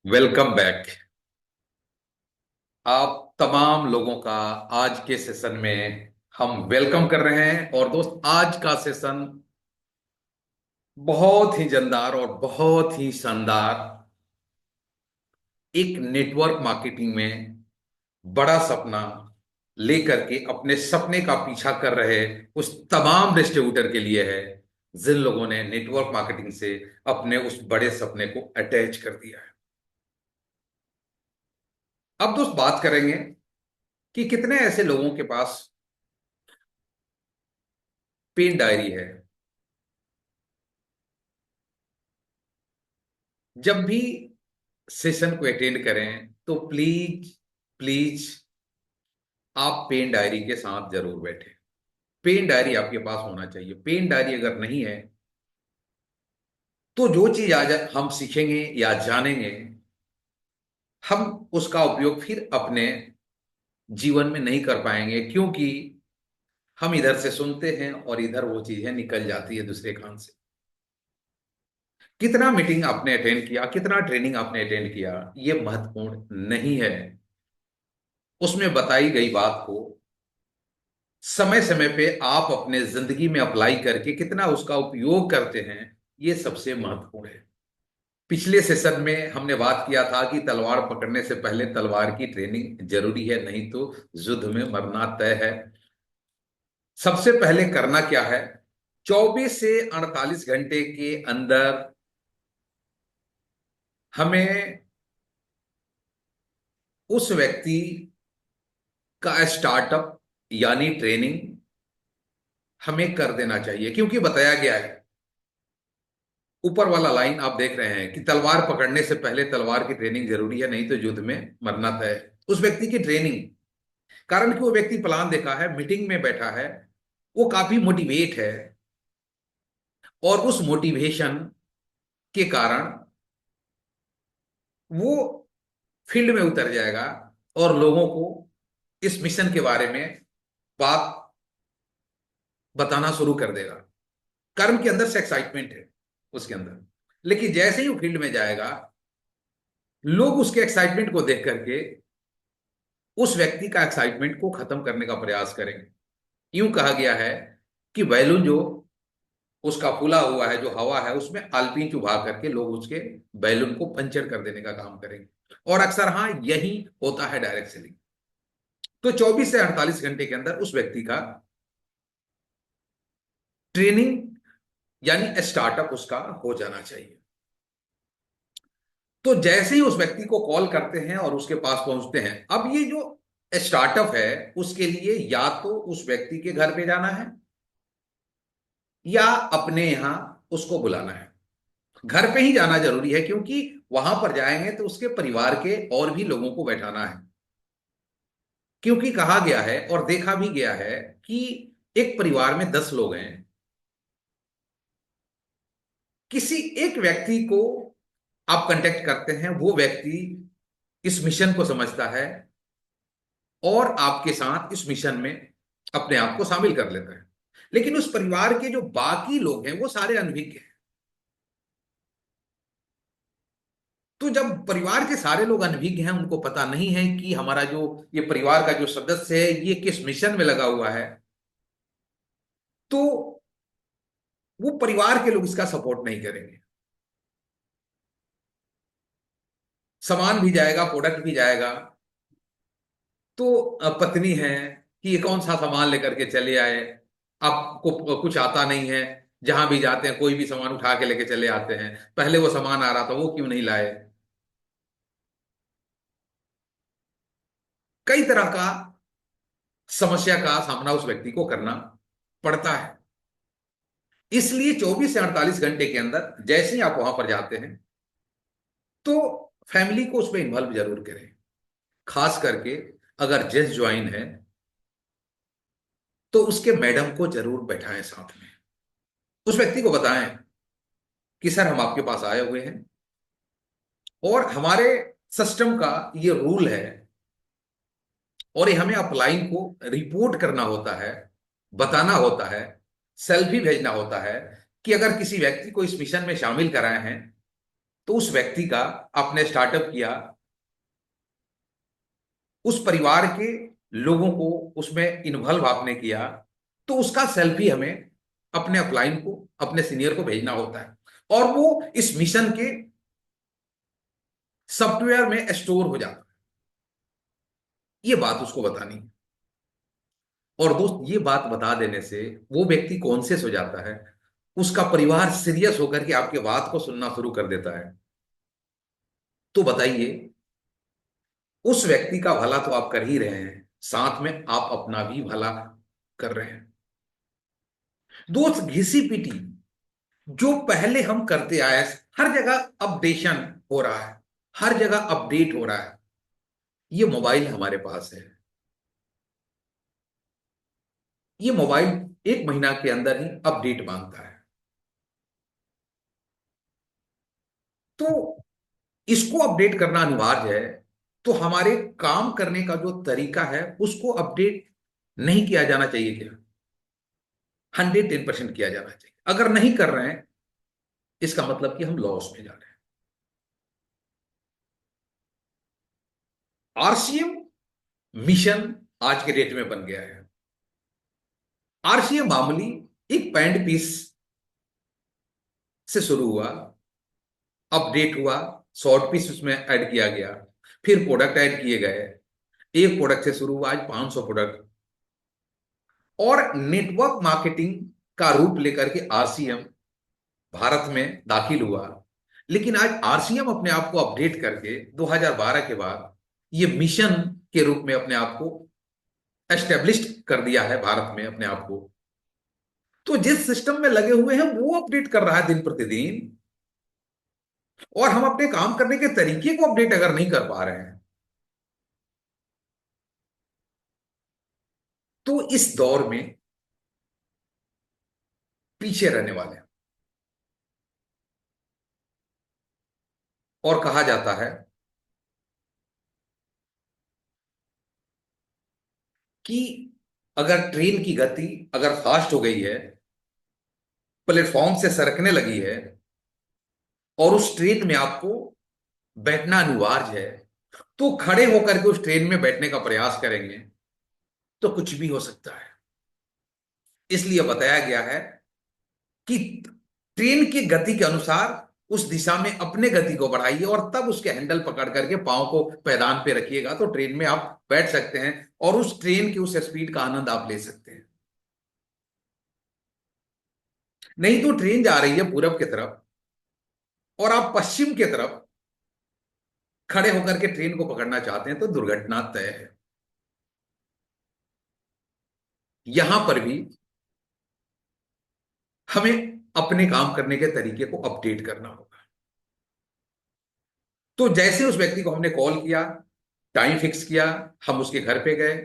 Welcome back. आप तमाम लोगों का आज के सेशन में हम वेलकम कर रहे हैं। और दोस्त, आज का सेशन बहुत ही जानदार और बहुत ही शानदार, एक नेटवर्क मार्केटिंग में बड़ा सपना लेकर के अपने सपने का पीछा कर रहे उस तमाम डिस्ट्रीब्यूटर के लिए है जिन लोगों ने नेटवर्क मार्केटिंग से अपने उस बड़े सपने को अटैच कर दिया है। अब दोस्त बात करेंगे कि कितने ऐसे लोगों के पास पेन डायरी है। जब भी सेशन को अटेंड करें तो प्लीज प्लीज आप पेन डायरी के साथ जरूर बैठें। पेन डायरी आपके पास होना चाहिए। पेन डायरी अगर नहीं है तो जो चीज आज हम सीखेंगे या जानेंगे, हम उसका उपयोग फिर अपने जीवन में नहीं कर पाएंगे, क्योंकि हम इधर से सुनते हैं और इधर वो चीजें निकल जाती है दूसरे कान से। कितना मीटिंग आपने अटेंड किया, कितना ट्रेनिंग आपने अटेंड किया, ये महत्वपूर्ण नहीं है। उसमें बताई गई बात को समय समय पे आप अपने जिंदगी में अप्लाई करके कितना उसका उपयोग करते हैं, ये सबसे महत्वपूर्ण है। पिछले सेशन में हमने बात किया था कि तलवार पकड़ने से पहले तलवार की ट्रेनिंग जरूरी है, नहीं तो युद्ध में मरना तय है। सबसे पहले करना क्या है? 24 से 48 घंटे के अंदर हमें उस व्यक्ति का स्टार्टअप यानी ट्रेनिंग हमें कर देना चाहिए, क्योंकि बताया गया है, ऊपर वाला लाइन आप देख रहे हैं कि तलवार पकड़ने से पहले तलवार की ट्रेनिंग जरूरी है, नहीं तो युद्ध में मरना तय है। उस व्यक्ति की ट्रेनिंग, कारण कि वो व्यक्ति प्लान देखा है, मीटिंग में बैठा है, वो काफी मोटिवेट है, और उस मोटिवेशन के कारण वो फील्ड में उतर जाएगा और लोगों को इस मिशन के बारे में बात बताना शुरू कर देगा। कारण के अंदर से एक्साइटमेंट है उसके अंदर। लेकिन जैसे ही वो फील्ड में जाएगा, लोग उसके एक्साइटमेंट को देख करके उस व्यक्ति का एक्साइटमेंट को खत्म करने का प्रयास करेंगे। यूं कहा गया है कि बैलून जो उसका फूला हुआ है, जो हवा है, उसमें आलपीन चुभा करके लोग उसके बैलून को पंचर कर देने का काम करेंगे। और अक्सर हाँ, यही होता है डायरेक्ट सेलिंग। तो 24 से 48 घंटे के अंदर उस व्यक्ति का ट्रेनिंग यानी स्टार्टअप उसका हो जाना चाहिए। तो जैसे ही उस व्यक्ति को कॉल करते हैं और उसके पास पहुंचते हैं, अब ये जो स्टार्टअप है उसके लिए या तो उस व्यक्ति के घर पे जाना है या अपने यहां उसको बुलाना है। घर पे ही जाना जरूरी है, क्योंकि वहां पर जाएंगे तो उसके परिवार के और भी लोगों को बैठाना है। क्योंकि कहा गया है और देखा भी गया है कि एक परिवार में 10 लोग हैं, किसी एक व्यक्ति को आप कांटेक्ट करते हैं, वो व्यक्ति इस मिशन को समझता है और आपके साथ इस मिशन में अपने आप को शामिल कर लेता है। लेकिन उस परिवार के जो बाकी लोग हैं वो सारे अनभिज्ञ हैं। तो जब परिवार के सारे लोग अनभिज्ञ हैं, उनको पता नहीं है कि हमारा जो ये परिवार का जो सदस्य है ये किस मिशन में लगा हुआ है, तो वो परिवार के लोग इसका सपोर्ट नहीं करेंगे। सामान भी जाएगा, प्रोडक्ट भी जाएगा। तो पत्नी है कि ये कौन सा सामान लेकर के चले आए, आपको कुछ आता नहीं है। जहां भी जाते हैं कोई भी सामान उठा के लेके चले आते हैं, पहले वो सामान आ रहा था वो क्यों नहीं लाए। कई तरह का समस्या का सामना उस व्यक्ति को करना पड़ता है। इसलिए 24 से 48 घंटे के अंदर जैसे ही आप वहां पर जाते हैं तो फैमिली को उसमें इन्वॉल्व जरूर करें। खास करके अगर जेंट्स ज्वाइन है तो उसके मैडम को जरूर बैठाएं साथ में। उस व्यक्ति को बताएं कि सर, हम आपके पास आए हुए हैं और हमारे सिस्टम का ये रूल है, और ये हमें अपलाइन को रिपोर्ट करना होता है, बताना होता है, सेल्फी भेजना होता है कि अगर किसी व्यक्ति को इस मिशन में शामिल कराए हैं तो उस व्यक्ति का आपने स्टार्टअप किया, उस परिवार के लोगों को उसमें इन्वॉल्व आपने किया, तो उसका सेल्फी हमें अपने अपलाइन को, अपने सीनियर को भेजना होता है, और वो इस मिशन के सॉफ्टवेयर में स्टोर हो जाता है। ये बात उसको बतानी है। और दोस्त, ये बात बता देने से वो व्यक्ति कॉन्शियस हो जाता है, उसका परिवार सीरियस होकर के आपके बात को सुनना शुरू कर देता है। तो बताइए, उस व्यक्ति का भला तो आप कर ही रहे हैं, साथ में आप अपना भी भला कर रहे हैं। दोस्त, घिसी पिटी जो पहले हम करते आए, हर जगह अपडेशन हो रहा है, हर जगह अपडेट हो रहा है। ये मोबाइल हमारे पास है, ये मोबाइल 1 महीना के अंदर ही अपडेट मांगता है। तो इसको अपडेट करना अनिवार्य है। तो हमारे काम करने का जो तरीका है उसको अपडेट नहीं किया जाना चाहिए क्या? 110% किया जाना चाहिए। अगर नहीं कर रहे हैं, इसका मतलब कि हम लॉस में जा रहे हैं। आरसीएम मिशन आज के डेट में बन गया है। आरसीएम मामूली एक पैंट पीस से शुरू हुआ, अपडेट हुआ, शॉर्ट पीस उसमें ऐड किया गया, फिर प्रोडक्ट ऐड किए गए। एक प्रोडक्ट से शुरू हुआ, आज 500 प्रोडक्ट, और नेटवर्क मार्केटिंग का रूप लेकर के आरसीएम भारत में दाखिल हुआ। लेकिन आज आरसीएम अपने आप को अपडेट करके 2012 के बाद ये मिशन के रूप में अपने आप को एस्टेब्लिश कर दिया है भारत में अपने आप को। तो जिस सिस्टम में लगे हुए हैं वो अपडेट कर रहा है दिन प्रतिदिन, और हम अपने काम करने के तरीके को अपडेट अगर नहीं कर पा रहे हैं, तो इस दौर में पीछे रहने वाले हैं। और कहा जाता है कि अगर ट्रेन की गति अगर फास्ट हो गई है, प्लेटफॉर्म से सरकने लगी है, और उस ट्रेन में आपको बैठना अनिवार्य है, तो खड़े होकर के उस ट्रेन में बैठने का प्रयास करेंगे तो कुछ भी हो सकता है। इसलिए बताया गया है कि ट्रेन की गति के अनुसार उस दिशा में अपने गति को बढ़ाइए, और तब उसके हैंडल पकड़ करके पांव को पैदान पे रखिएगा, तो ट्रेन में आप बैठ सकते हैं और उस ट्रेन की उस स्पीड का आनंद आप ले सकते हैं। नहीं तो ट्रेन जा रही है पूरब की तरफ और आप पश्चिम की तरफ खड़े होकर के ट्रेन को पकड़ना चाहते हैं, तो दुर्घटना तय है। यहां पर भी हमें अपने काम करने के तरीके को अपडेट करना होगा। तो जैसे उस व्यक्ति को हमने कॉल किया, टाइम फिक्स किया, हम उसके घर पे गए,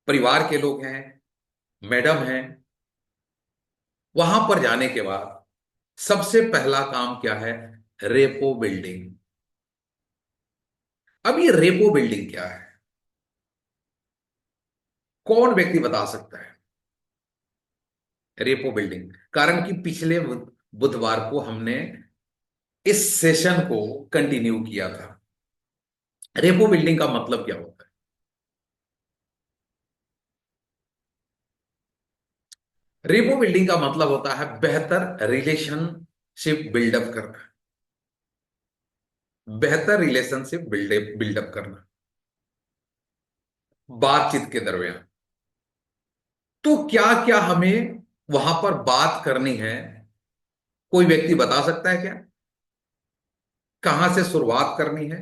परिवार के लोग हैं, मैडम हैं। वहां पर जाने के बाद सबसे पहला काम क्या है? Rapport building. अब ये रेपो बिल्डिंग क्या है? कौन व्यक्ति बता सकता है? रेपो बिल्डिंग, कारण कि पिछले बुधवार को हमने इस सेशन को कंटिन्यू किया था। रेपो बिल्डिंग का मतलब क्या होता है? रेपो बिल्डिंग का मतलब होता है बेहतर रिलेशनशिप बिल्डअप करना, बेहतर रिलेशनशिप बिल्डअप करना बातचीत के दरमियान। तो क्या क्या हमें वहां पर बात करनी है? कोई व्यक्ति बता सकता है क्या? कहां से शुरुआत करनी है?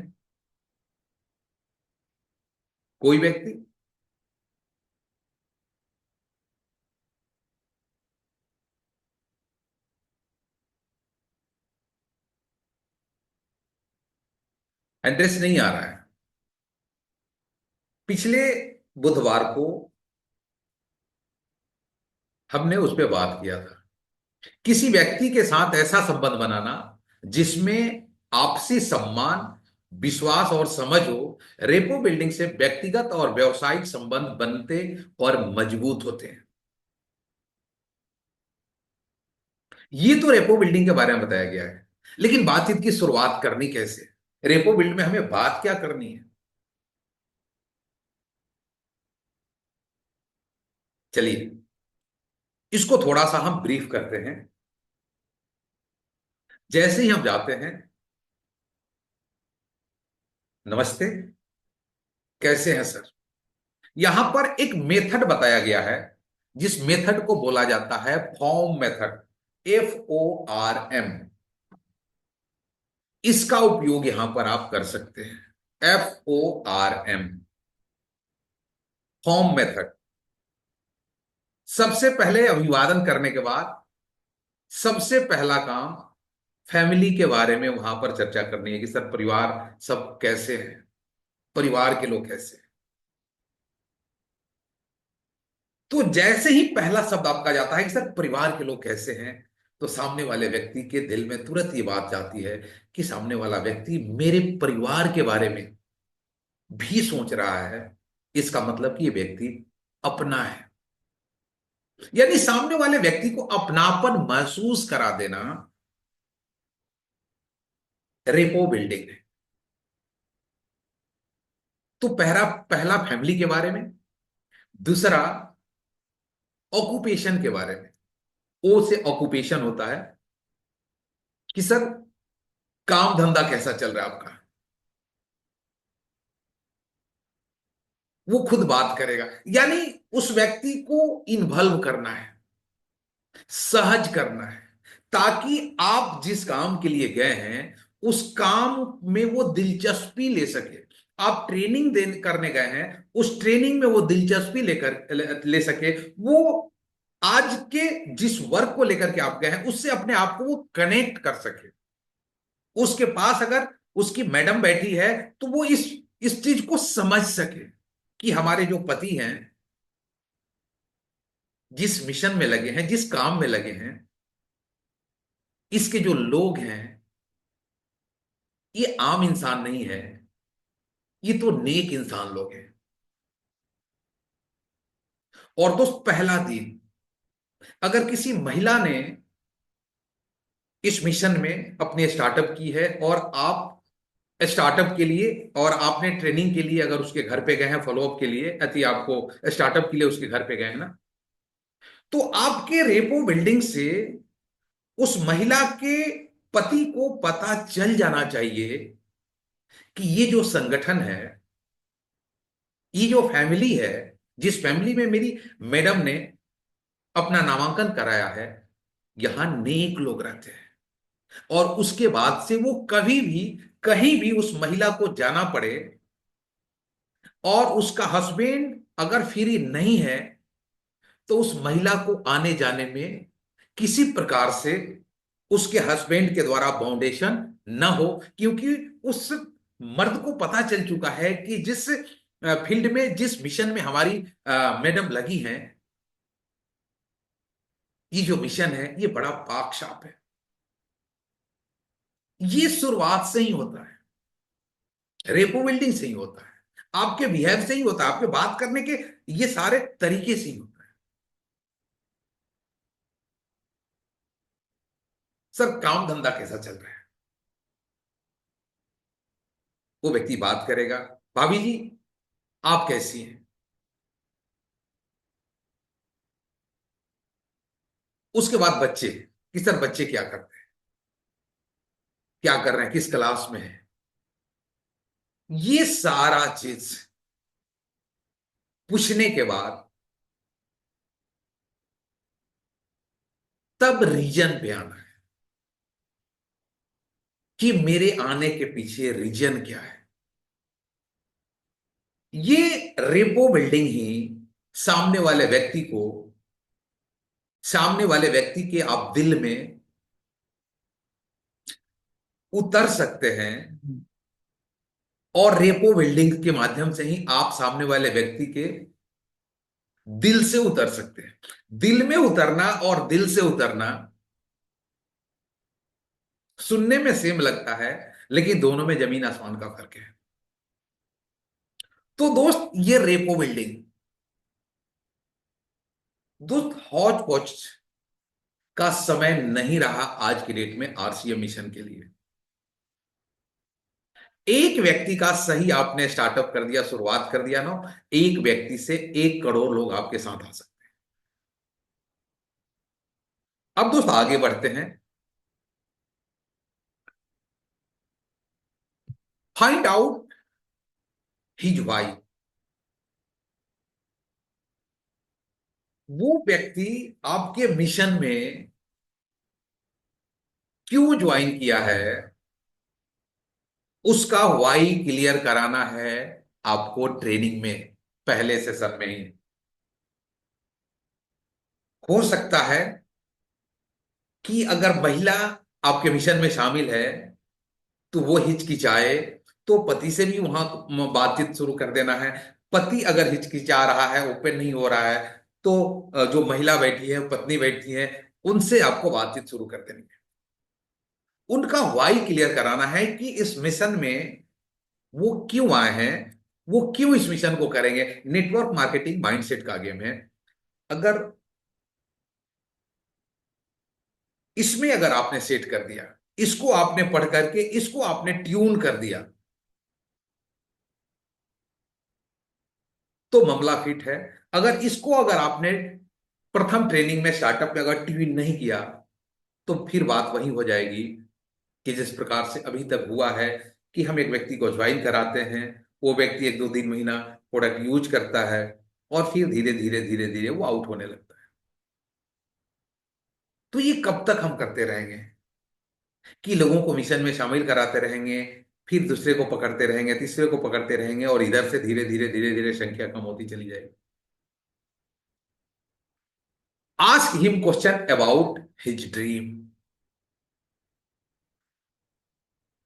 कोई व्यक्ति? एड्रेस नहीं आ रहा है। पिछले बुधवार को हमने उस पर बात किया था, किसी व्यक्ति के साथ ऐसा संबंध बनाना जिसमें आपसी सम्मान, विश्वास और समझ हो। रेपो बिल्डिंग से व्यक्तिगत और व्यवसायिक संबंध बनते और मजबूत होते हैं। ये तो रेपो बिल्डिंग के बारे में बताया गया है, लेकिन बातचीत की शुरुआत करनी कैसे? रेपो बिल्ड में हमें बात क्या करनी है? चलिए, इसको थोड़ा सा हम ब्रीफ करते हैं। जैसे ही हम जाते हैं, नमस्ते, कैसे हैं सर? यहां पर एक मेथड बताया गया है, जिस मेथड को बोला जाता है फॉर्म मेथड, FORM। इसका उपयोग यहां पर आप कर सकते हैं, FORM, फॉर्म मेथड। सबसे पहले अभिवादन करने के बाद सबसे पहला काम फैमिली के बारे में वहां पर चर्चा करनी है कि सर परिवार सब कैसे हैं, परिवार के लोग कैसे हैं। तो जैसे ही पहला शब्द आपका जाता है कि सर परिवार के लोग कैसे हैं, तो सामने वाले व्यक्ति के दिल में तुरंत ये बात जाती है कि सामने वाला व्यक्ति मेरे परिवार के बारे में भी सोच रहा है। इसका मतलब कि ये व्यक्ति अपना है। यानी सामने वाले व्यक्ति को अपनापन महसूस करा देना रेपो बिल्डिंग है। तो पहला पहला फैमिली के बारे में, दूसरा ऑक्यूपेशन के बारे में। ओ से ऑक्यूपेशन होता है कि सर काम धंधा कैसा चल रहा है आपका। वो खुद बात करेगा, यानी उस व्यक्ति को इन्वॉल्व करना है, सहज करना है, ताकि आप जिस काम के लिए गए हैं उस काम में वो दिलचस्पी ले सके। आप ट्रेनिंग देने करने गए हैं, उस ट्रेनिंग में वो दिलचस्पी ले सके। वो आज के जिस वर्क को लेकर के आप गए हैं उससे अपने आप को वो कनेक्ट कर सके। उसके पास अगर उसकी मैडम बैठी है तो वो इस चीज को समझ सके कि हमारे जो पति हैं जिस मिशन में लगे हैं, जिस काम में लगे हैं, इसके जो लोग हैं ये आम इंसान नहीं है, ये तो नेक इंसान लोग हैं। और दोस्त, पहला दिन अगर किसी महिला ने इस मिशन में अपने स्टार्टअप की है और आप स्टार्टअप के लिए और आपने ट्रेनिंग के लिए अगर उसके घर पे गए हैं फॉलोअप के लिए, अति आपको स्टार्टअप के लिए उसके घर पे गए हैं ना, तो आपके रेपो बिल्डिंग से उस महिला के पति को पता चल जाना चाहिए कि ये जो संगठन है, ये जो फैमिली है, जिस फैमिली में मेरी मैडम ने अपना नामांकन कराया है, यहां नेक लोग रहते हैं। और उसके बाद से वो कभी भी कहीं भी उस महिला को जाना पड़े और उसका हस्बैंड अगर फ्री नहीं है, तो उस महिला को आने जाने में किसी प्रकार से उसके हस्बैंड के द्वारा बाउंडेशन न हो। क्योंकि उस मर्द को पता चल चुका है कि जिस फील्ड में, जिस मिशन में हमारी मैडम लगी हैं, ये जो मिशन है ये बड़ा पाक साफ है। ये शुरुआत से ही होता है, रेपो बिल्डिंग से ही होता है, आपके बिहेव से ही होता है, आपके बात करने के ये सारे तरीके से ही होता है। सर काम धंधा कैसा चल रहा है? वो व्यक्ति बात करेगा, भाभी जी आप कैसी हैं? उसके बाद बच्चे, कि सर बच्चे क्या करते हैं, क्या कर रहे हैं, किस क्लास में है। ये सारा चीज पूछने के बाद तब रीजन पे आना है कि मेरे आने के पीछे रीजन क्या है। ये रेपो बिल्डिंग ही सामने वाले व्यक्ति को, सामने वाले व्यक्ति के आप दिल में उतर सकते हैं। और रेपो बिल्डिंग के माध्यम से ही आप सामने वाले व्यक्ति के दिल से उतर सकते हैं। दिल में उतरना और दिल से उतरना सुनने में सेम लगता है, लेकिन दोनों में जमीन आसमान का फर्क है। तो दोस्त, ये रेपो बिल्डिंग दोस्त हौच पौच का समय नहीं रहा आज की डेट में आरसीएम मिशन के लिए। एक व्यक्ति का सही आपने स्टार्टअप कर दिया, शुरुआत कर दिया ना, एक व्यक्ति से 1 करोड़ लोग आपके साथ आ सकते हैं। अब दोस्त आगे बढ़ते हैं। Find out his why. वो व्यक्ति आपके मिशन में क्यों ज्वाइन किया है, उसका वाई क्लियर कराना है आपको ट्रेनिंग में, पहले सेशन में ही। हो सकता है कि अगर महिला आपके मिशन में शामिल है तो वो हिचकिचाए, तो पति से भी वहां बातचीत शुरू कर देना है। पति अगर हिचकिचा रहा है, ओपन नहीं हो रहा है, तो जो महिला बैठी है, पत्नी बैठी है, उनसे आपको बातचीत शुरू कर देनी है। उनका वाई क्लियर कराना है कि इस मिशन में वो क्यों आए हैं, वो क्यों इस मिशन को करेंगे। नेटवर्क मार्केटिंग माइंडसेट का गेम है। अगर इसमें अगर आपने सेट कर दिया, इसको आपने पढ़ करके इसको आपने ट्यून कर दिया, तो मामला फिट है। अगर इसको अगर आपने प्रथम ट्रेनिंग में स्टार्टअप में अगर ट्यून नहीं किया, तो फिर बात वही हो जाएगी कि जिस प्रकार से अभी तक हुआ है कि हम एक व्यक्ति को ज्वाइन कराते हैं, वो व्यक्ति 1 2 3 महीना प्रोडक्ट यूज करता है, और फिर धीरे धीरे धीरे धीरे वो आउट होने लगता है। तो ये कब तक हम करते रहेंगे कि लोगों को मिशन में शामिल कराते रहेंगे, फिर दूसरे को पकड़ते रहेंगे, तीसरे को पकड़ते रहेंगे, और इधर से धीरे धीरे धीरे धीरे संख्या कम होती चली जाएगी। Ask him question about his dream.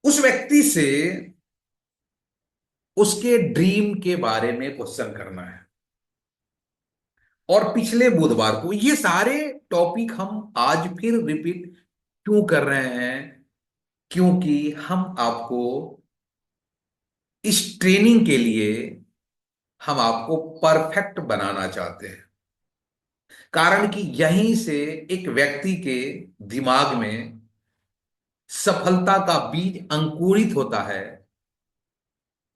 उस व्यक्ति से उसके ड्रीम के बारे में क्वेश्चन करना है। और पिछले बुधवार को ये सारे टॉपिक हम आज फिर रिपीट क्यों कर रहे हैं, क्योंकि हम आपको इस ट्रेनिंग के लिए हम आपको परफेक्ट बनाना चाहते हैं। कारण कि यहीं से एक व्यक्ति के दिमाग में सफलता का बीज अंकुरित होता है,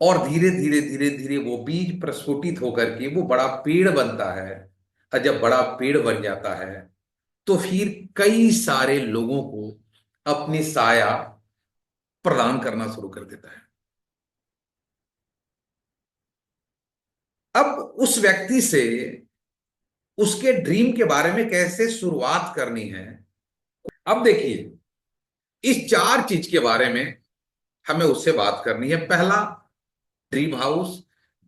और धीरे धीरे धीरे धीरे वो बीज प्रस्फुटित होकर के वो बड़ा पेड़ बनता है। और जब बड़ा पेड़ बन जाता है, तो फिर कई सारे लोगों को अपनी साया प्रदान करना शुरू कर देता है। अब उस व्यक्ति से उसके ड्रीम के बारे में कैसे शुरुआत करनी है। अब देखिए, इस 4 चीज के बारे में हमें उससे बात करनी है। पहला, dream house,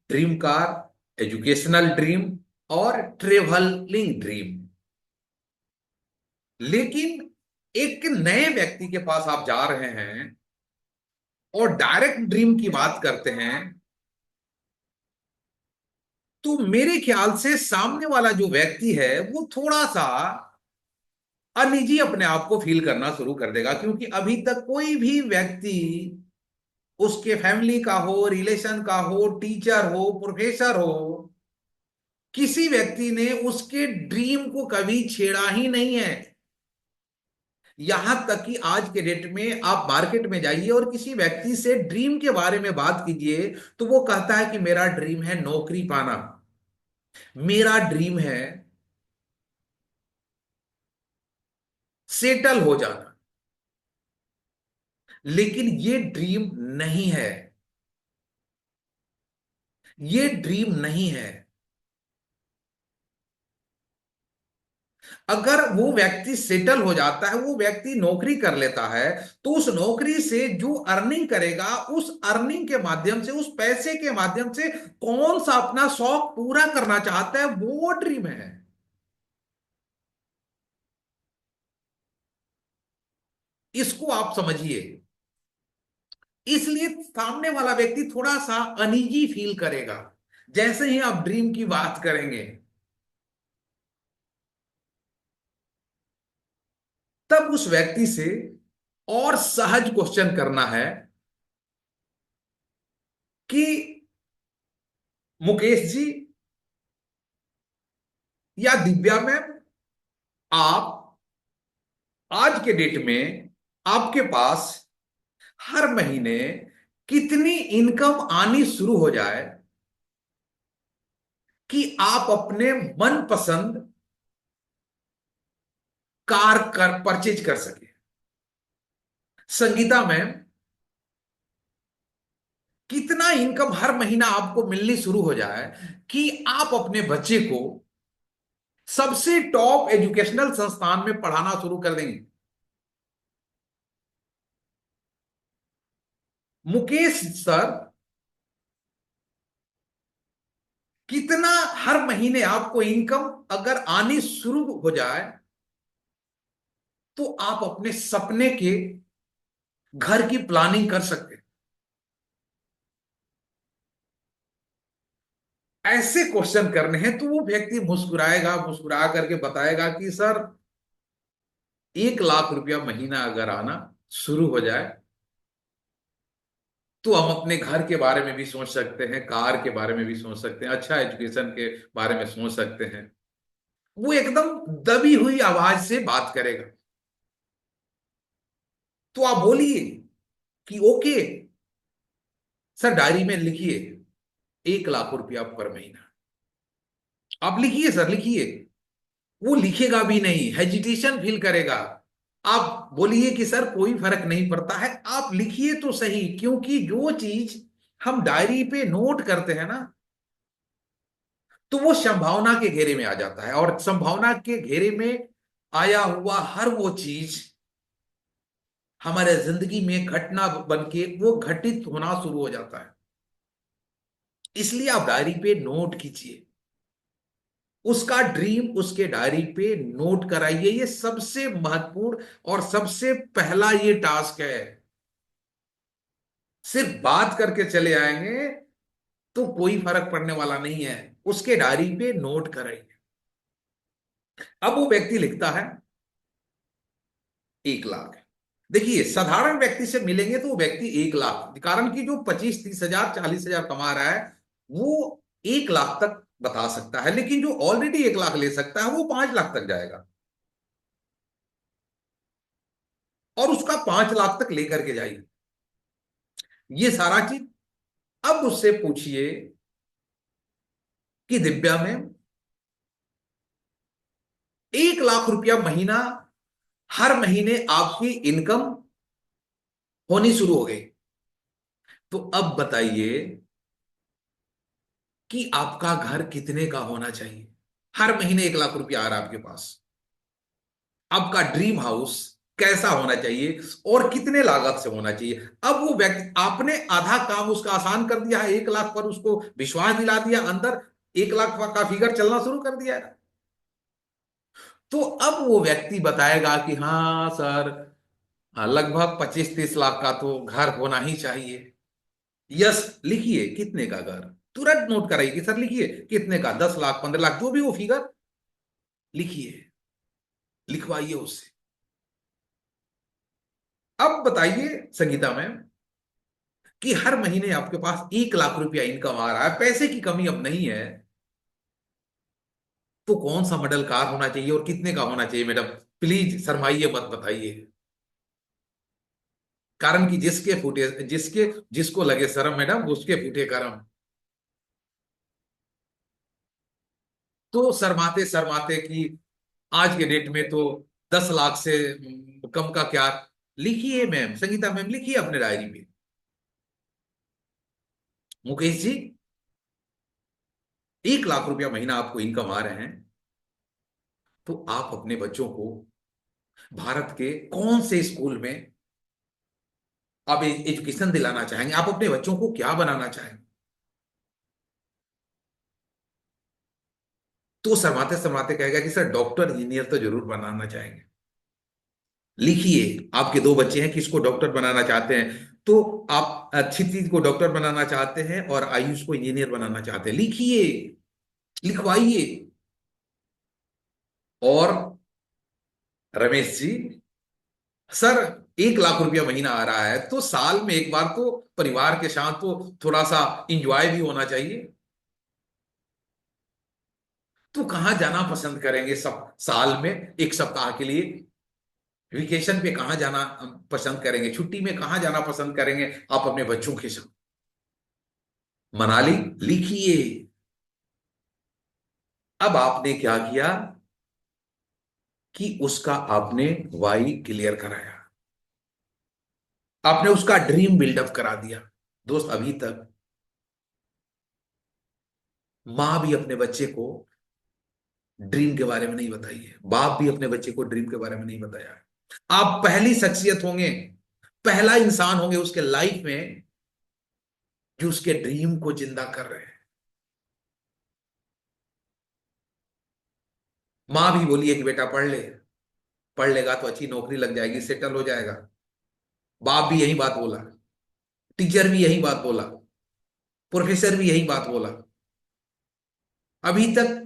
dream car, educational dream, और ट्रेवलिंग ड्रीम। लेकिन एक नए व्यक्ति के पास आप जा रहे हैं और डायरेक्ट ड्रीम की बात करते हैं, तो मेरे ख्याल से सामने वाला जो व्यक्ति है वो थोड़ा सा अनिजी अपने आप को फील करना शुरू कर देगा। क्योंकि अभी तक कोई भी व्यक्ति, उसके फैमिली का हो, रिलेशन का हो, टीचर हो, प्रोफेसर हो, किसी व्यक्ति ने उसके ड्रीम को कभी छेड़ा ही नहीं है। यहां तक कि आज के डेट में आप मार्केट में जाइए और किसी व्यक्ति से ड्रीम के बारे में बात कीजिए, तो वो कहता है कि मेरा ड्रीम है नौकरी पाना, मेरा ड्रीम है सेटल हो जाना। लेकिन ये ड्रीम नहीं है, ये ड्रीम नहीं है। अगर वो व्यक्ति सेटल हो जाता है, वो व्यक्ति नौकरी कर लेता है, तो उस नौकरी से जो अर्निंग करेगा, उस अर्निंग के माध्यम से, उस पैसे के माध्यम से कौन सा अपना शौक पूरा करना चाहता है, वो ड्रीम है। इसको आप समझिए। इसलिए सामने वाला व्यक्ति थोड़ा सा अनईजी फील करेगा जैसे ही आप ड्रीम की बात करेंगे। तब उस व्यक्ति से और सहज क्वेश्चन करना है कि मुकेश जी या दिव्या मैम, आप आज के डेट में आपके पास हर महीने कितनी इनकम आनी शुरू हो जाए कि आप अपने मनपसंद कार कर परचेज कर सके? संगीता मैम, कितना इनकम हर महीना आपको मिलनी शुरू हो जाए कि आप अपने बच्चे को सबसे टॉप एजुकेशनल संस्थान में पढ़ाना शुरू कर देंगे? मुकेश सर, कितना हर महीने आपको इनकम अगर आनी शुरू हो जाए तो आप अपने सपने के घर की प्लानिंग कर सकते हैं? ऐसे क्वेश्चन करने हैं तो वो व्यक्ति मुस्कुराएगा, मुस्कुरा करके बताएगा कि सर 1 लाख रुपया महीना अगर आना शुरू हो जाए तो हम अपने घर के बारे में भी सोच सकते हैं, कार के बारे में भी सोच सकते हैं, अच्छा एजुकेशन के बारे में सोच सकते हैं। वो एकदम दबी हुई आवाज से बात करेगा। तो आप बोलिए कि ओके सर, डायरी में लिखिए 1 लाख रुपया पर महीना। आप लिखिए सर, लिखिए। वो लिखेगा भी नहीं, हेजिटेशन फील करेगा। आप बोलिए कि सर कोई फर्क नहीं पड़ता है, आप लिखिए तो सही, क्योंकि जो चीज हम डायरी पे नोट करते हैं ना, तो वो संभावना के घेरे में आ जाता है, और संभावना के घेरे में आया हुआ हर वो चीज हमारे जिंदगी में घटना बन के वो घटित होना शुरू हो जाता है। इसलिए आप डायरी पे नोट कीजिए, उसका ड्रीम उसके डायरी पे नोट कराइए। ये सबसे महत्वपूर्ण और सबसे पहला ये टास्क है। सिर्फ बात करके चले आएंगे तो कोई फर्क पड़ने वाला नहीं है, उसके डायरी पे नोट कराइए। अब वो व्यक्ति लिखता है 1 लाख। देखिए, साधारण व्यक्ति से मिलेंगे तो वो व्यक्ति 1 लाख, कारण कि जो 25-30 हजार 40 हजार कमा रहा है वो 1 लाख तक बता सकता है, लेकिन जो ऑलरेडी 1 लाख ले सकता है वो 5 लाख तक जाएगा, और उसका 5 लाख तक लेकर के जाइए ये सारा चीज। अब उससे पूछिए कि दिव्या में 1 लाख रुपया महीना हर महीने आपकी इनकम होनी शुरू हो गई, तो अब बताइए कि आपका घर कितने का होना चाहिए? हर महीने 1 लाख रुपया आ रहा है आपके पास, आपका ड्रीम हाउस कैसा होना चाहिए और कितने लागत से होना चाहिए? अब वो व्यक्ति, आपने आधा काम उसका आसान कर दिया है, 1 लाख पर उसको विश्वास दिला दिया, अंदर 1 लाख का फिगर चलना शुरू कर दिया है। तो अब वो व्यक्ति बताएगा कि हाँ सर, हाँ, लगभग 25-30 लाख का तो घर होना ही चाहिए। यस, लिखिए कितने का घर, तुरंत नोट कराइए कि सर लिखिए कितने का, 10 लाख 15 लाख जो भी वो फिगर लिखिए, लिखवाइए उससे। अब बताइए संगीता मैम कि हर महीने आपके पास 1 लाख रुपया इनकम आ रहा है, पैसे की कमी अब नहीं है, तो कौन सा मॉडल कार होना चाहिए और कितने का होना चाहिए? मैडम प्लीज शर्माइए मत, बताइए। कारण कि जिसके फूटे, जिसको लगे शर्म मैडम उसके फूटे करम। तो शर्माते शर्माते कि आज के डेट में तो 10 लाख से कम का क्या? लिखिए मैम, संगीता मैम लिखिए अपने डायरी में। मुकेश जी, 1 लाख रुपया महीना आपको इनकम आ रहे हैं, तो आप अपने बच्चों को भारत के कौन से स्कूल में आप एजुकेशन दिलाना चाहेंगे? आप अपने बच्चों को क्या बनाना चाहेंगे? तो शर्माते शर्माते कहेगा कि सर डॉक्टर इंजीनियर तो जरूर बनाना चाहेंगे। लिखिए, आपके 2 बच्चे हैं, किसको डॉक्टर बनाना चाहते हैं? तो आप क्षिति को डॉक्टर बनाना चाहते हैं और आयुष को इंजीनियर बनाना चाहते हैं। लिखिए, लिखवाइए। और रमेश जी, सर 1 लाख रुपया महीना आ रहा है तो साल में एक बार तो परिवार के साथ तो थोड़ा सा इंजॉय भी होना चाहिए, तो कहाँ जाना पसंद करेंगे सब साल में 1 सप्ताह के लिए? वेकेशन पे कहाँ जाना पसंद करेंगे, छुट्टी में कहाँ जाना पसंद करेंगे आप अपने बच्चों के साथ? मनाली लिखिए। अब आपने क्या किया कि उसका आपने वाई क्लियर कराया, आपने उसका ड्रीम बिल्डअप करा दिया। दोस्त, अभी तक मां भी अपने बच्चे को ड्रीम के बारे में नहीं बताई है, बाप भी अपने बच्चे को ड्रीम के बारे में नहीं बताया है। आप पहली शख्सियत होंगे, पहला इंसान होंगे उसके लाइफ में जो उसके ड्रीम को जिंदा कर रहे हैं। मां भी बोली है कि बेटा पढ़ ले, पढ़ लेगा तो अच्छी नौकरी लग जाएगी, सेटल हो जाएगा। बाप भी यही बात बोला, टीचर भी यही बात बोला, प्रोफेसर भी यही बात बोला। अभी तक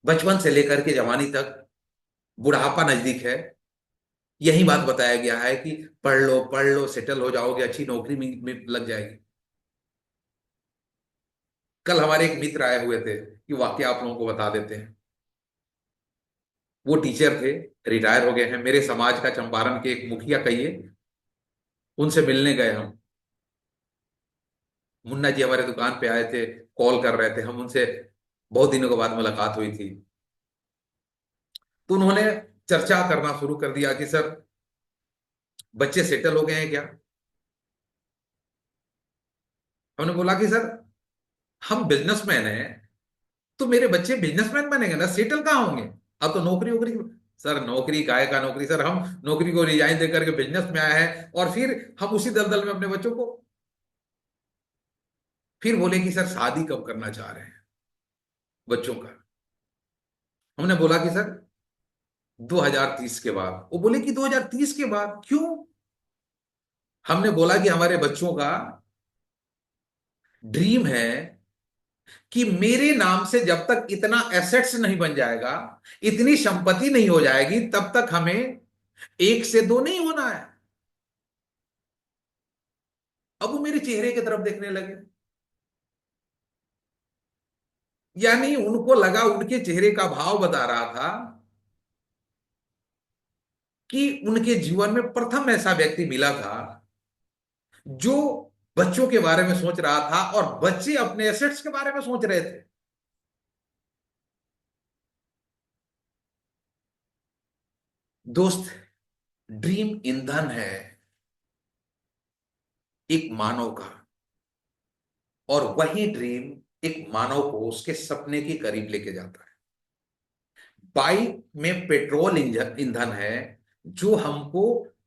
बचपन से लेकर के जवानी तक, बुढ़ापा नजदीक है, यही बात बताया गया है कि पढ़ लो सेटल हो जाओगे, अच्छी नौकरी में लग जाएगी। कल हमारे एक मित्र आए हुए थे, कि वाकया आप लोगों को बता देते हैं। वो टीचर थे, रिटायर हो गए हैं, मेरे समाज का चंपारण के एक मुखिया कहिए, उनसे मिलने गए हम। मुन्ना जी हमारे दुकान पे आए थे, कॉल कर रहे थे, हम उनसे बहुत दिनों के बाद मुलाकात हुई थी। तो उन्होंने चर्चा करना शुरू कर दिया कि सर, बच्चे सेटल हो गए हैं क्या? हमने बोला कि सर, हम बिजनेसमैन हैं, तो मेरे बच्चे बिजनेसमैन बनेंगे ना, सेटल कहाँ होंगे? अब तो नौकरी वोकरी। सर नौकरी काय का नौकरी, सर हम नौकरी को रिजाइन देकर के बिजनेस में आए हैं, और फिर हम उसी दलदल में अपने बच्चों को। फिर बोले कि सर शादी कब करना चाह रहे हैं बच्चों का? हमने बोला कि सर 2030 के बाद। वो बोले कि 2030 के बाद क्यों? हमने बोला कि हमारे बच्चों का ड्रीम है कि मेरे नाम से जब तक इतना एसेट्स नहीं बन जाएगा, इतनी संपत्ति नहीं हो जाएगी, तब तक हमें एक से दो नहीं होना है। अब वो मेरे चेहरे की तरफ देखने लगे, यानी उनको लगा, उनके चेहरे का भाव बता रहा था कि उनके जीवन में प्रथम ऐसा व्यक्ति मिला था जो बच्चों के बारे में सोच रहा था, और बच्चे अपने एसेट्स के बारे में सोच रहे थे। दोस्त, ड्रीम ईंधन है एक मानव का, और वही ड्रीम एक मानव को उसके सपने के करीब लेके जाता है। बाइक में पेट्रोल ईंधन है जो हमको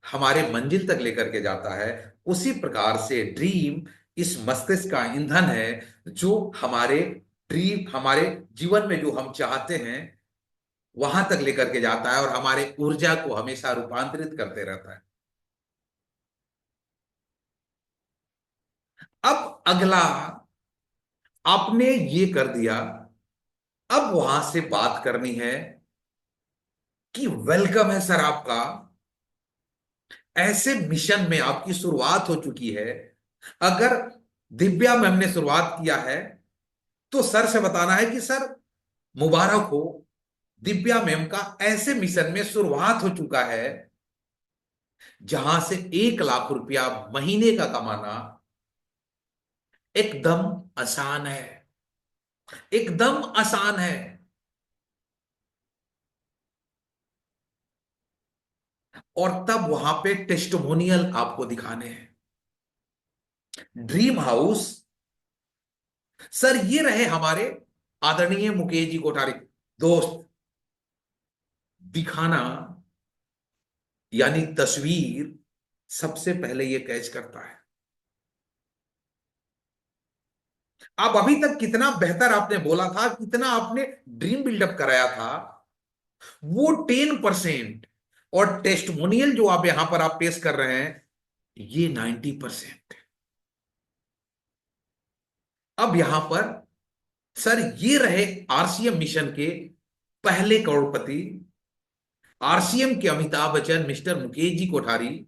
हमारे मंजिल तक लेकर के जाता है, उसी प्रकार से ड्रीम इस मस्तिष्क का ईंधन है जो हमारे ड्रीम, हमारे जीवन में जो हम चाहते हैं वहां तक लेकर के जाता है, और हमारे ऊर्जा को हमेशा रूपांतरित करते रहता है। अब अगला, आपने ये कर दिया, अब वहां से बात करनी है कि वेलकम है सर आपका, ऐसे मिशन में आपकी शुरुआत हो चुकी है। अगर दिव्या मैम ने शुरुआत किया है, तो सर से बताना है कि सर मुबारक हो, दिव्या मैम का ऐसे मिशन में शुरुआत हो चुका है जहां से 1 लाख रुपया महीने का कमाना एकदम आसान है, एकदम आसान है। और तब वहां पे टेस्टिमोनियल आपको दिखाने हैं। ड्रीम हाउस, सर ये रहे हमारे आदरणीय मुकेश जी कोठारी। दोस्त, दिखाना यानी तस्वीर सबसे पहले ये कैच करता है। आप अभी तक कितना बेहतर आपने बोला था, कितना आपने ड्रीम बिल्डअप कराया था, वो 10%, और टेस्टमोनियल जो आप यहां पर आप पेश कर रहे हैं, ये 90%। अब यहां पर सर ये रहे आरसीएम मिशन के पहले करोड़पति, आरसीएम के अमिताभ बच्चन मिस्टर मुकेश जी कोठारी।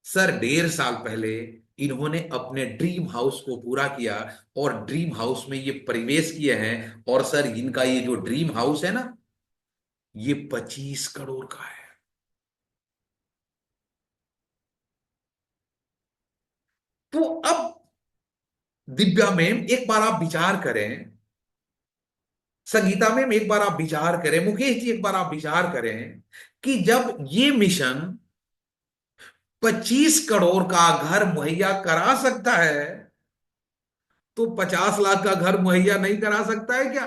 सर 1.5 साल पहले इन्होंने अपने ड्रीम हाउस को पूरा किया, और ड्रीम हाउस में ये परिवेश किए हैं। और सर इनका ये जो ड्रीम हाउस है ना, ये 25 करोड़ का है। तो अब दिव्या मैम एक बार आप विचार करें, संगीता मैम एक बार आप विचार करें, मुकेश जी एक बार आप विचार करें कि जब ये मिशन 25 करोड़ का घर मुहैया करा सकता है, तो 50 लाख का घर मुहैया नहीं करा सकता है क्या?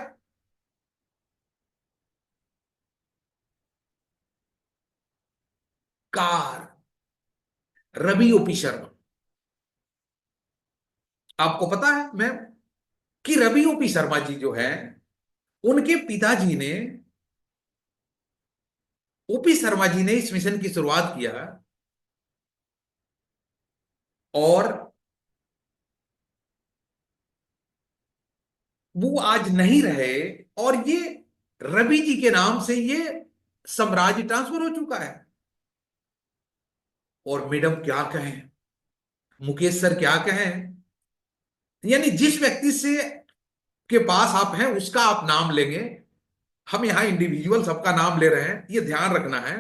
कार। रवि ओपी शर्मा। आपको पता है मैम कि रवि ओपी शर्मा जी जो है, उनके पिताजी ने, ओपी शर्मा जी ने इस मिशन की शुरुआत किया, और वो आज नहीं रहे, और ये रवि जी के नाम से ये साम्राज्य ट्रांसफर हो चुका है। और मैडम क्या कहें, मुकेश सर क्या कहें, यानी जिस व्यक्ति से के पास आप हैं उसका आप नाम लेंगे। हम यहां इंडिविजुअल सबका नाम ले रहे हैं, ये ध्यान रखना है।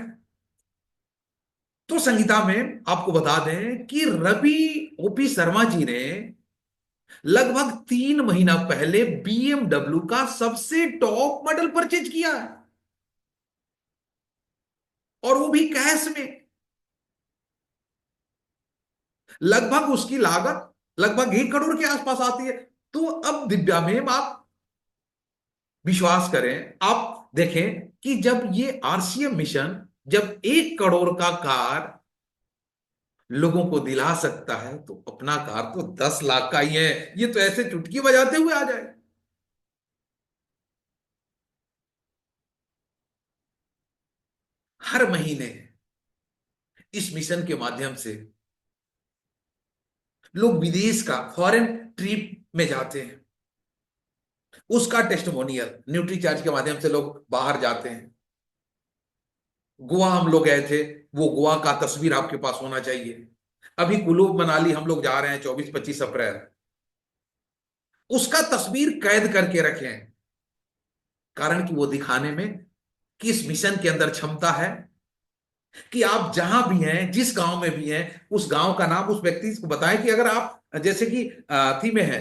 तो संगीता में आपको बता दें कि रवि ओपी शर्मा जी ने लगभग 3 महीना पहले बीएमडब्ल्यू का सबसे टॉप मॉडल परचेज किया है, और वो भी कैश में। लगभग उसकी लागत लगभग 1 करोड़ के आसपास आती है। तो अब दिव्या मैम आप विश्वास करें, आप देखें कि जब ये आरसीएम मिशन, जब 1 करोड़ का कार लोगों को दिला सकता है, तो अपना कार तो 10 लाख का ही है। ये तो ऐसे चुटकी बजाते हुए आ जाए। हर महीने इस मिशन के माध्यम से लोग विदेश का फॉरेन ट्रिप में जाते हैं, उसका टेस्टिमोनियल न्यूट्री चार्ज के माध्यम से लोग बाहर जाते हैं। गोवा हम लोग गए थे, वो गोवा का तस्वीर आपके पास होना चाहिए। अभी कुल्लू मनाली हम लोग जा रहे हैं 24-25 अप्रैल, उसका तस्वीर कैद करके रखें। कारण कि वो दिखाने में कि इस मिशन के अंदर क्षमता है कि आप जहां भी हैं, जिस गांव में भी हैं, उस गांव का नाम उस व्यक्ति को बताएं। कि अगर आप जैसे कि थी में है,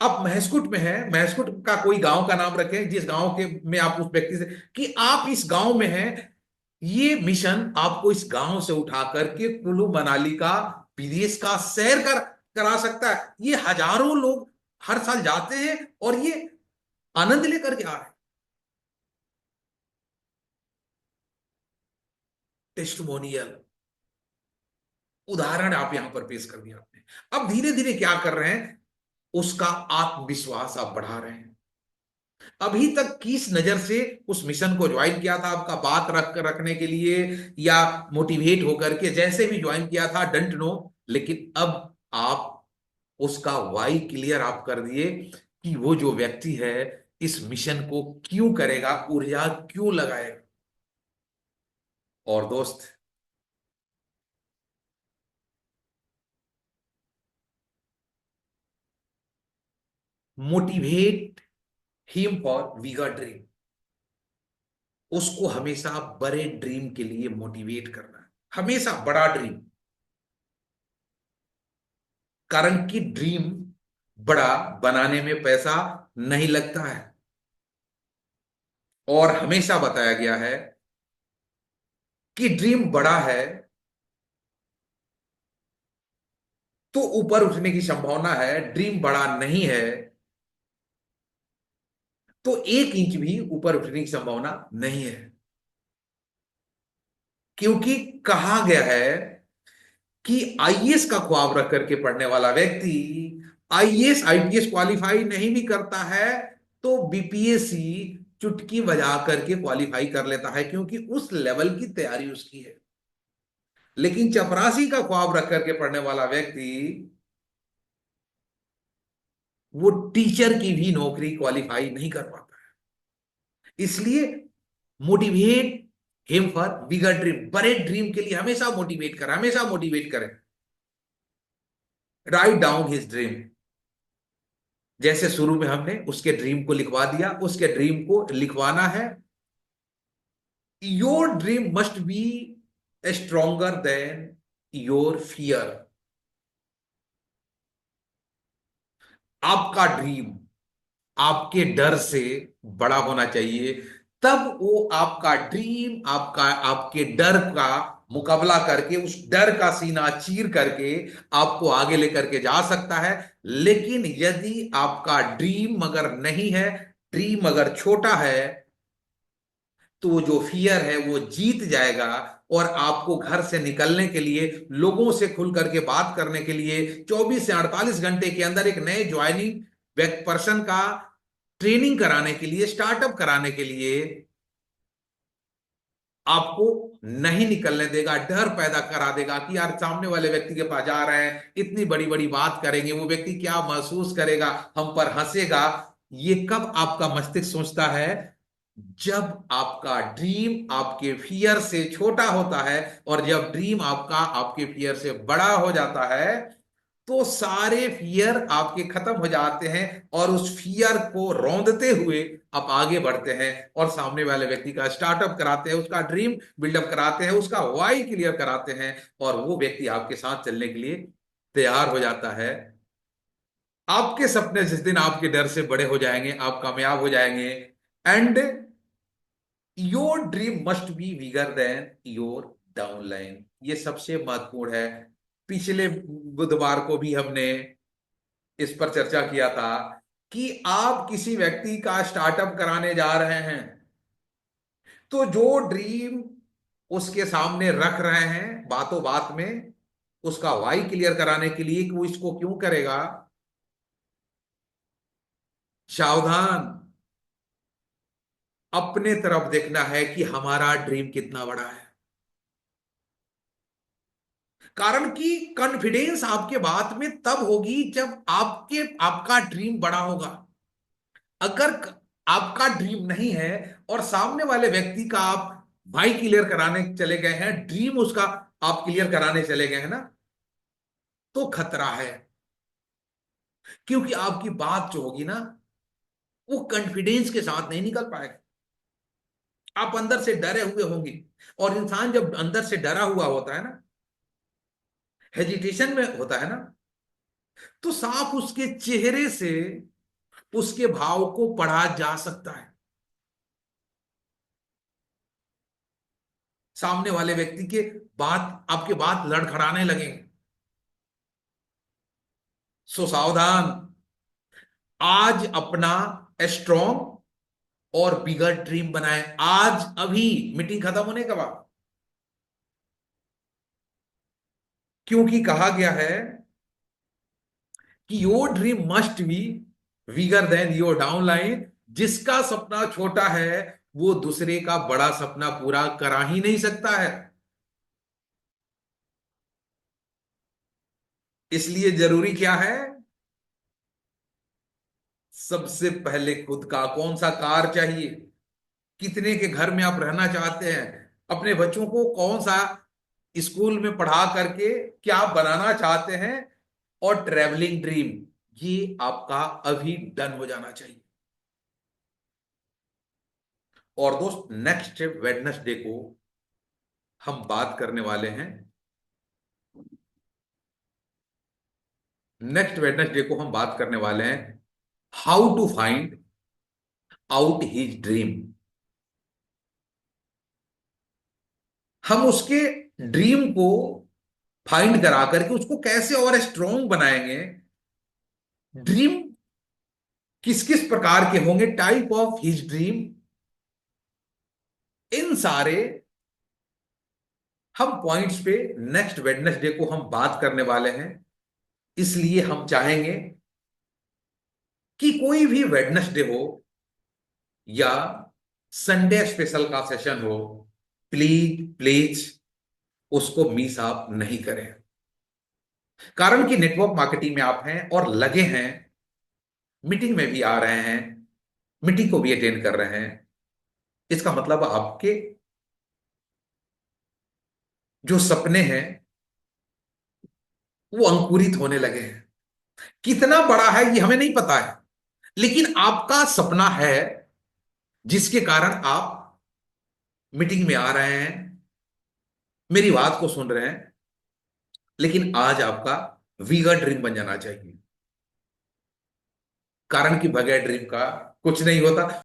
आप महसकुट में है, महसकुट का कोई गांव का नाम रखें, जिस गांव के में आप उस व्यक्ति से कि आप इस गांव में हैं। ये मिशन आपको इस गांव से उठा करके कुल्लू मनाली का, विदेश का सैर करा सकता है। ये हजारों लोग हर साल जाते हैं, और ये आनंद लेकर के आ रहे हैं। टेस्टिमोनियल उदाहरण आप यहां पर पेश कर दिया आपने। अब धीरे धीरे क्या कर रहे हैं, उसका आत्मविश्वास आप बढ़ा रहे हैं। अभी तक किस नजर से उस मिशन को ज्वाइन किया था, आपका बात रखने के लिए, या मोटिवेट होकर के, जैसे भी ज्वाइन किया था, डंट नो। लेकिन अब आप उसका वाई क्लियर आप कर दिए कि वो जो व्यक्ति है इस मिशन को क्यों करेगा, ऊर्जा क्यों लगाएगा। और दोस्त, motivate him for bigger dream. उसको हमेशा बड़े ड्रीम के लिए मोटिवेट करना है, हमेशा बड़ा ड्रीम। कारण कि ड्रीम बड़ा बनाने में पैसा नहीं लगता है, और हमेशा बताया गया है कि ड्रीम बड़ा है तो ऊपर उठने की संभावना है, ड्रीम बड़ा नहीं है तो 1 इंच भी ऊपर उठने की संभावना नहीं है। क्योंकि कहा गया है कि आईएएस का ख्वाब रख करके पढ़ने वाला व्यक्ति आईएएस आईपीएस क्वालिफाई नहीं भी करता है, तो बीपीएससी चुटकी बजा करके क्वालिफाई कर लेता है, क्योंकि उस लेवल की तैयारी उसकी है। लेकिन चपरासी का ख्वाब रख करके पढ़ने वाला व्यक्ति, वो टीचर की भी नौकरी क्वालिफाई नहीं कर पाता है। इसलिए motivate him for bigger dream, बड़े ड्रीम के लिए हमेशा मोटिवेट करें, हमेशा मोटिवेट करें। Write down his dream. जैसे शुरू में हमने उसके ड्रीम को लिखवा दिया, उसके ड्रीम को लिखवाना है। Your dream must be stronger then your fear. आपका ड्रीम आपके डर से बड़ा होना चाहिए। तब वो आपका ड्रीम आपका आपके डर का मुकाबला करके, उस डर का सीना चीर करके आपको आगे लेकर के जा सकता है। लेकिन यदि आपका ड्रीम अगर नहीं है, ड्रीम अगर छोटा है, तो वो जो फियर है वो जीत जाएगा। और आपको घर से निकलने के लिए, लोगों से खुल करके बात करने के लिए, 24 से 48 घंटे के अंदर एक नए ज्वाइनिंग पर्सन का ट्रेनिंग कराने के लिए, स्टार्टअप कराने के लिए आपको नहीं निकलने देगा। डर पैदा करा देगा कि यार सामने वाले व्यक्ति के पास जा रहे हैं, इतनी बड़ी बड़ी बात करेंगे, वो व्यक्ति क्या महसूस करेगा, हम पर हंसेगा। ये कब आपका मस्तिष्क सोचता है? जब आपका ड्रीम आपके फियर से छोटा होता है। और जब ड्रीम आपका आपके फियर से बड़ा हो जाता है, तो सारे फियर आपके खत्म हो जाते हैं। और उस फियर को रौंदते हुए आप आगे बढ़ते हैं और सामने वाले व्यक्ति का स्टार्टअप कराते हैं, उसका ड्रीम बिल्डअप कराते हैं, उसका वाई क्लियर कराते हैं। और वो व्यक्ति आपके साथ चलने के लिए तैयार हो जाता है। आपके सपने जिस दिन आपके डर से बड़े हो जाएंगे, आप कामयाब हो जाएंगे। And your dream must be bigger than your downline. ये सबसे महत्वपूर्ण है। पिछले बुधवार को भी हमने इस पर चर्चा किया था कि आप किसी व्यक्ति का स्टार्टअप कराने जा रहे हैं, तो जो ड्रीम उसके सामने रख रहे हैं बातों बात में, उसका वाई क्लियर कराने के लिए कि वो इसको क्यों करेगा, सावधान। अपने तरफ देखना है कि हमारा ड्रीम कितना बड़ा है। कारण कि कॉन्फिडेंस आपके बात में तब होगी जब आपका ड्रीम बड़ा होगा। अगर आपका ड्रीम नहीं है और सामने वाले व्यक्ति का आप भाई क्लियर कराने चले गए हैं, ड्रीम उसका आप क्लियर कराने चले गए हैं ना, तो खतरा है। क्योंकि आपकी बात जो होगी ना, वो कॉन्फिडेंस के साथ नहीं निकल पाएगा। आप अंदर से डरे हुए होंगे। और इंसान जब अंदर से डरा हुआ होता है ना, हेजिटेशन में होता है ना, तो साफ उसके चेहरे से उसके भाव को पढ़ा जा सकता है। सामने वाले व्यक्ति के बात आपके बात लड़खड़ाने लगेंगे। सो सावधान। आज अपना स्ट्रॉन्ग और बिगर ड्रीम बनाए, आज अभी मीटिंग खत्म होने के बाद। क्योंकि कहा गया है कि your dream must be bigger than your downline. जिसका सपना छोटा है, वो दूसरे का बड़ा सपना पूरा करा ही नहीं सकता है। इसलिए जरूरी क्या है? सबसे पहले खुद का कौन सा कार चाहिए, कितने के घर में आप रहना चाहते हैं, अपने बच्चों को कौन सा स्कूल में पढ़ा करके क्या बनाना चाहते हैं, और ट्रेवलिंग ड्रीम, ये आपका अभी डन हो जाना चाहिए। और दोस्त, नेक्स्ट वेडनेसडे को हम बात करने वाले हैं, नेक्स्ट वेडनेसडे को हम बात करने वाले हैं how to find out his dream. हम उसके ड्रीम को फाइंड करा करके उसको कैसे और स्ट्रॉन्ग बनाएंगे। ड्रीम किस किस प्रकार के होंगे, टाइप ऑफ हिज ड्रीम, इन सारे हम पॉइंट्स पे नेक्स्ट वेडनेसडे को हम बात करने वाले हैं। इसलिए हम चाहेंगे कि कोई भी वेडनेसडे हो या संडे स्पेशल का सेशन हो, प्लीज प्लीज उसको मिस आप नहीं करें। कारण कि नेटवर्क मार्केटिंग में आप हैं और लगे हैं, मीटिंग में भी आ रहे हैं, मीटिंग को भी अटेंड कर रहे हैं, इसका मतलब आपके जो सपने हैं वो अंकुरित होने लगे हैं। कितना बड़ा है ये हमें नहीं पता है, लेकिन आपका सपना है जिसके कारण आप मीटिंग में आ रहे हैं, मेरी बात को सुन रहे हैं। लेकिन आज आपका वीगर ड्रीम बन जाना चाहिए। कारण के बगैर ड्रीम का कुछ नहीं होता।